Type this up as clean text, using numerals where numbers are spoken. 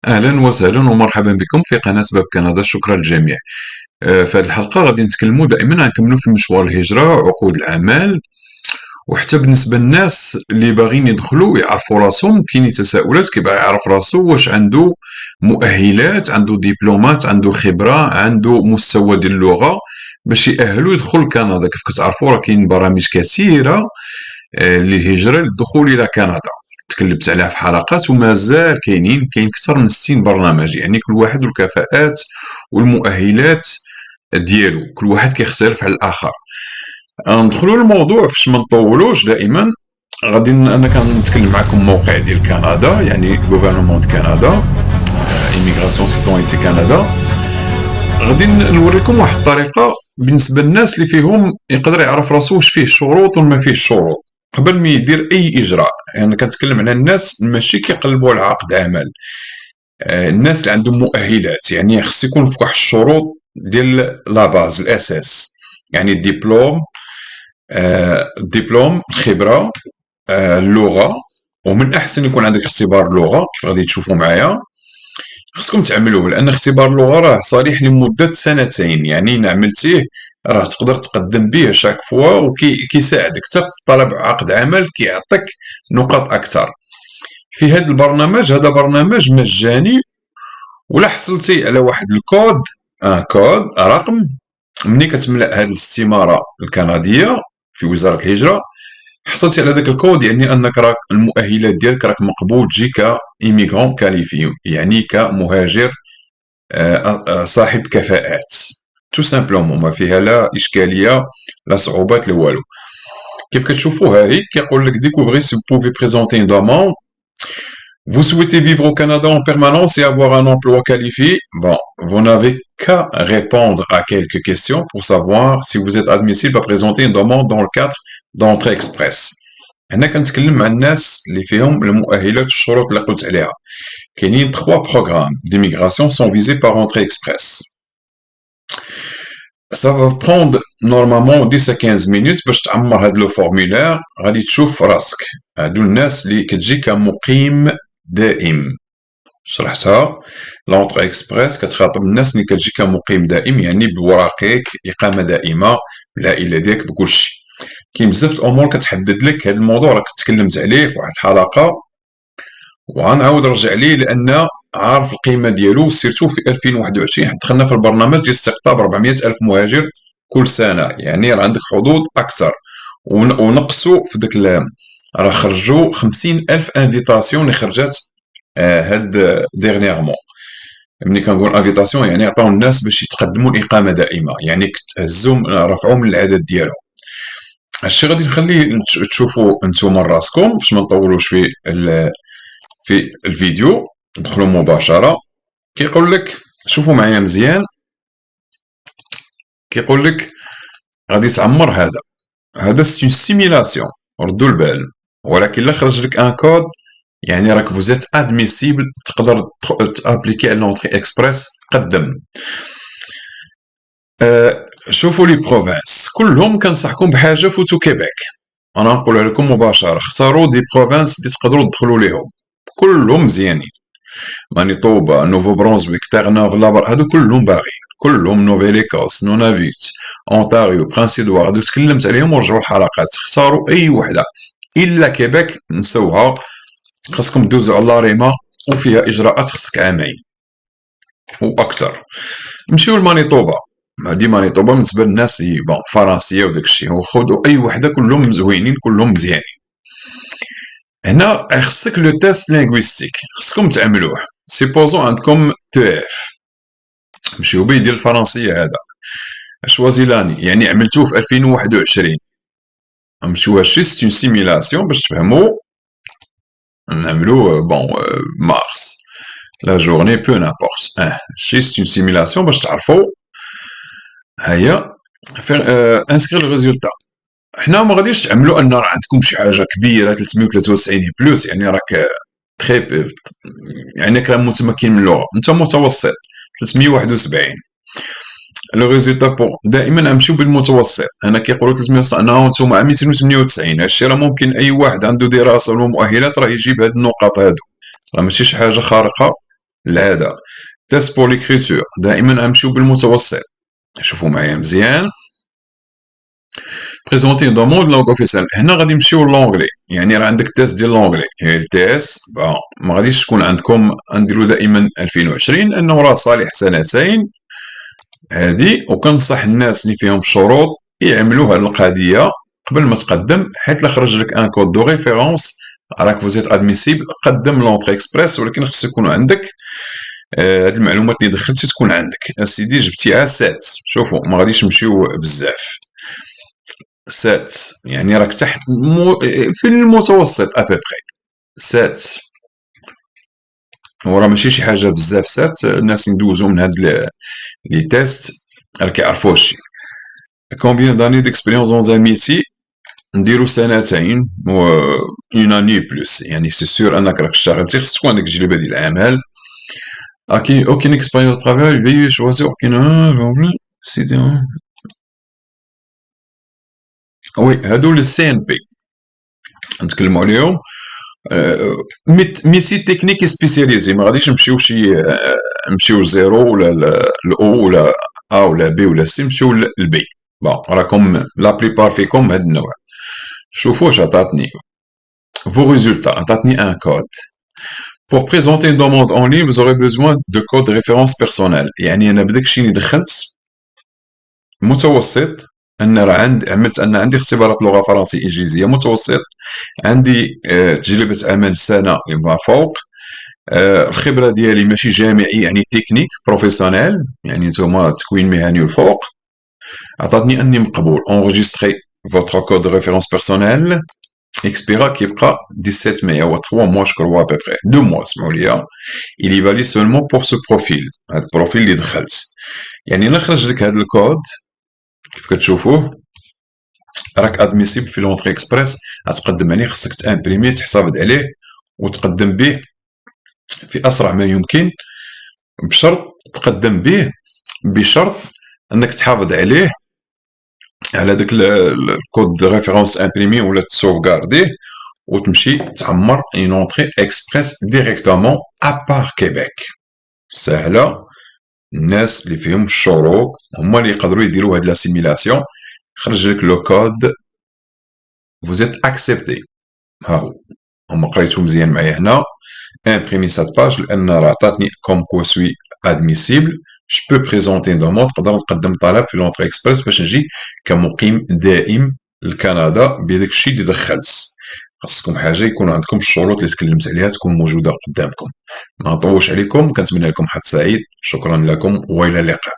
أهلا وسهلا ومرحبا بكم في قناة باب كندا. شكرا للجميع. في هذه الحلقة غادي نتكلموا دائما نكملوا في مشوار الهجرة، عقود الأعمال، وحتى بالنسبة للناس اللي باغيين يدخلوا يعرفوا راسهم. كاين تساؤلات كيبغي يعرف راسو واش عنده مؤهلات، عنده دبلومات، عنده خبرة، عنده مستوى ديال اللغة باش يأهلو يدخل لكندا. كيف كتعرفوا راه كاين برامج كثيرة للهجرة للدخول إلى كندا، تكلمت عليها في حلقات ومازال كاين أكثر من 60 برنامج، يعني كل واحد والكفاءات والمؤهلات ديالو، كل واحد كيختلف على الآخر. ندخلوا للموضوع فاش ما نطولوش. دائما غادي انا كنتكلم معكم موقع ديال كندا، يعني غوفرنمون دو كندا، ايميغراسيون سيتوينيتي كندا. غادي نوريكم واحد الطريقه بالنسبه للناس اللي فيهم يقدر يعرف راسو واش فيه الشروط وما فيه الشروط قبل ما يدير اي اجراء. يعني انا كنتكلم على الناس ماشي كيقلبوا على عقد عمل، الناس اللي عندهم مؤهلات، يعني خص يكون في واحد الشروط ديال لا باز الاساس، يعني الدبلوم، الخبره، اللغه، ومن احسن يكون عندك اختبار لغه كيف غادي تشوفوا معايا. خصكم تعملوه لان اختبار اللغه راه صالح لمده سنتين، يعني إن عملتيه راه تقدر تقدم به شاك فوا، وكيساعدك حتى في طلب عقد عمل، كيعطيك نقاط اكثر. في هذا البرنامج، هذا برنامج مجاني، ولا حصلتي على واحد الكود، كود رقم، ملي كتملأ هذه الاستماره الكنديه في وزاره الهجره، حصلتي على ذاك الكود، يعني انك راك المؤهلات ديالك راك مقبول تجي كايميغرون كاليفي، يعني كمهاجر صاحب كفاءات. تو سامبلومون، ما فيها لا اشكاليه لا صعوبات لا والو. كيف كتشوفوا هاهي كيقول لك découvrez si vous pouvez présenter une demande. Vous souhaitez vivre au Canada en permanence et avoir un emploi qualifié? Bon, vous n'avez qu'à répondre à quelques questions pour savoir si vous êtes admissible à présenter une demande dans le cadre d'entrée express. هنا كنتكلم مع الناس اللي فيهم المؤهلات والشروط اللي قلت عليها. كاينين 3 programmes d'immigration sont visés par entrée express. Ça va prendre normalement 10 à 15 minutes باش تعمر هاد لو فورمولير. غادي تشوف راسك. هادو الناس اللي كتجي كمقيم دائم، شرحتها. لونطري اكسبريس كتخاطب الناس اللي كتجي كمقيم دائم، يعني بوراقيك، اقامه دائمه، العائله ديالك، بكلشي. كاين بزاف الامور كتحدد لك هذا الموضوع، راك تكلمت عليه في واحد الحلقه وغنعاود نرجع ليه لان عارف القيمه ديالو. سيرتو في 2021 دخلنا في البرنامج ديال استقطاب 400 الف مهاجر كل سنه، يعني راه عندك حظوظ اكثر. ونقصوا في داك راه خرجوا 50 الف انفيتاسيون اللي خرجت هاد ديرنييرمون. ملي كنقول انفيتاسيون يعني عطاو الناس باش يتقدموا اقامه دائمه، يعني هزهم رفعوا من العدد ديالهم. هادشي غادي نخليه تشوفوا نتوما راسكم باش ما نطولوش في الفيديو. ندخلوا مباشره. كيقول لك شوفوا معايا مزيان، كيقول لك غادي تعمر هذا سي سيميلاسيون، ردوا البال. ولكن الا خرج لك ان كود يعني راك فوزيت ادميسيبل، تقدر تابليكي على لونطري اكسبريس. قدم. شوفوا لي بروفانس كلهم كنصحكم بحاجه، فوتو كيبيك. انا نقولها لكم مباشره، اختاروا دي بروفانس اللي تقدروا تدخلوا ليهم، كلهم مزيانين. مانيتوبا، نوفو برونزويك، تيرنوف، لابر، هادو كلهم باغيين، كلهم. نوفيل ايكوس، نونافيت، اونتاريو، برانس ادوار، هادو تكلمت عليهم ورجعوا الحلقات. اختاروا اي وحده الا كيبيك نسوها، خاصكم دوزوا على ريما وفيها اجراءات خصك عامين واكثر. نمشيو لمانيتوبا. هادي مانيتوبا بالنسبه للناس بون فرنسيه وداك الشيء، وخذوا اي وحده، كلهم زوينين، كلهم مزيانين. هنا خصك لو تيست لينغويستيك، خصكم تعملوه. سيبوزون عندكم تي اف، مشيو بيه ديال الفرنسيه هذا شوازيلاني، يعني عملتوه في 2021. نمشيو هادشي سيت اون سيميلاسيون باش تفهموا. نعملو بون مارس لا جورني بو نابورت. شي سيت اون سيميلاسيون باش تعرفوا. هيا انسكري لو ريزولتا. حنا ما غاديش تعملوا ان راه عندكم شي حاجه كبيره 393 بلس، يعني راك تري، يعني راك متمكن من اللغه، انت متوسط 371. لو ريزولتا بور دائما نمشيو بالمتوسط. انا كيقولوا 300، انا نتوما 298. هادشي راه ممكن اي واحد عنده دراسه ومؤهلات راه يجيب هاد النقاط هادو، راه ماشي شي حاجه خارقه. العاده. تيست بور ليكريتور دائما غنمشيو بالمتوسط. شوفوا معايا مزيان. بريزونتي دوموند لونغ اوفيسيال، هنا غادي نمشيو لونغلي، يعني راه عندك تيست ديال لونغلي، هي التيست ما غاديش تكون عندكم، غنديرو دائما 2020 لانه راه صالح سنتين هادي، وكنصح الناس اللي فيهم الشروط يعملوا هاد القضيه قبل ما تقدم، حيت لا خرج لك ان كود دو ريفيرونس راك فوزيت ادميسيبل، قدم لونطري اكسبريس، ولكن خص يكون عندك هاد المعلومات اللي دخلتي تكون عندك. اسيدي جبتيها 7، شوفوا ما غاديش نمشيو بزاف، 7 يعني راك تحت في المتوسط ابوبخي 7، وراه ماشي شي حاجه بزاف. 7 الناس ندوزو من هاد لي تيست راه كيعرفوا هادشي. كومبيان داني ديكسبيريونس دون زان ميتي، نديرو سنتين و اون اني بلوس، يعني سي سور انك راك اشتغلتي، خص تكون عندك تجربه ديال العمل. aucune expérience de travail, veuillez choisir aucune سيدي. وي هادو لي سي ان بي نتكلموا عليهم. ميسي تكنيك سبيسياليزي، ما غاديش نمشيو زيرو ولا الاو ولا ا ولا بي ولا سي، نمشيو للبي. بون راكم لا بريبار فيكم هاد النوع. شوفوا واش عطاتني vos résultats, عطاتني ان كود. Pour présenter une demande en ligne, vous aurez besoin de code de référence personnel. يعني انا بداكشي اللي دخلت متوسط، انا راه عملت ان عندي اختبارات لغه فرنسي انجليزيه متوسط، عندي تجربه عمل سنه يما فوق، الخبره ديالي ماشي جامعي يعني تكنيك بروفيسيونيل، يعني نتوما تكوين مهني والفوق. عطاتني اني مقبول. enregistrer votre code de référence personnel expira كيبقى 17 mai هو 3 mois je crois à peu près 2 mois اسمحوا لي. il y valide seulement pour ce profil، هاد البروفيل اللي دخلت. يعني الا خرج لك هاد الكود كيف كتشوفوه راك ادميسيبل في لونطري اكسبريس، غتقدم عليه، خصك تامبريمي تحتفظ عليه وتقدم به في اسرع ما يمكن، بشرط تقدم به بشرط انك تحافظ عليه على داك الكود دو ريفيرونس امبريمي ولا تسوفغارديه، وتمشي تعمر اون اونطري اكسبريس ديريكتومون ابار كيبيك. سهله، الناس اللي فيهم الشروط هما اللي يقدروا يديروا هاد لاسيميلاسيون. خرج لك لو كود فوزيت اكسبتي، ها هو هما قريتو مزيان معايا هنا. امبريمي سات باج لان راه عطاتني كوم كو سوي ادميسيبل، جو بو بريزونتي دوموند، نقدر نقدم طلب في لونطري اكسبريس باش نجي كمقيم دائم لكندا بداك الشيء اللي دخلت. خاصكم حاجه يكون عندكم الشروط اللي تكلمت عليها تكون موجوده قدامكم. ما نطولش عليكم، كنتمنى لكم حظ سعيد، شكرا لكم والى اللقاء.